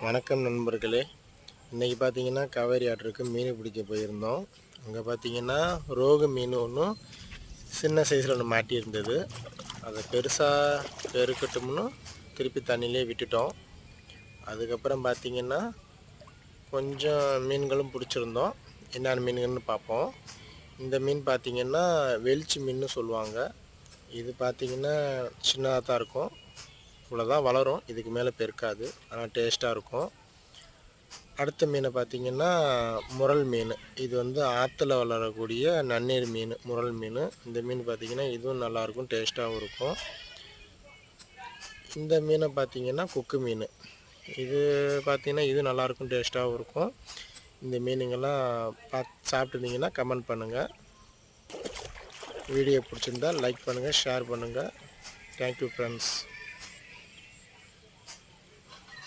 வணக்கம் நண்பர்களே. இன்றைக்கி பார்த்தீங்கன்னா காவேரி ஆற்றுக்கு மீன் பிடிக்க போயிருந்தோம். அங்கே பார்த்தீங்கன்னா ரோகு மீன் ஒன்றும் சின்ன சைஸில் ஒன்று மாட்டியிருந்தது. அதை பெருசாக பெருக்கட்டும்னு திருப்பி தண்ணியிலே விட்டுட்டோம். அதுக்கப்புறம் பார்த்தீங்கன்னா கொஞ்சம் மீன்களும் பிடிச்சிருந்தோம். என்னென்ன மீன்கள்னு பார்ப்போம். இந்த மீன் பார்த்தீங்கன்னா வெளிச்சி மீன் சொல்லுவாங்க. இது பார்த்தீங்கன்னா சின்னதாக தான் இருக்கும். இவ்வளோதான் வளரும், இதுக்கு மேலே பெருக்காது. ஆனால் டேஸ்ட்டாக இருக்கும். அடுத்த மீனை பார்த்திங்கன்னா முரல் மீன். இது வந்து ஆற்றுல வளரக்கூடிய நன்னீர் மீன், முரல் மீன். இந்த மீன் பார்த்திங்கன்னா இதுவும் நல்லாயிருக்கும், டேஸ்ட்டாகவும் இருக்கும். இந்த மீனை பார்த்திங்கன்னா கொக்கு மீன். இது பார்த்திங்கன்னா இது நல்லாயிருக்கும், டேஸ்ட்டாகவும் இருக்கும். இந்த மீனுங்கெல்லாம் சாப்பிட்டுருந்தீங்கன்னா கமெண்ட் பண்ணுங்கள். வீடியோ பிடிச்சிருந்தால் லைக் பண்ணுங்கள், ஷேர் பண்ணுங்கள். Thank you friends.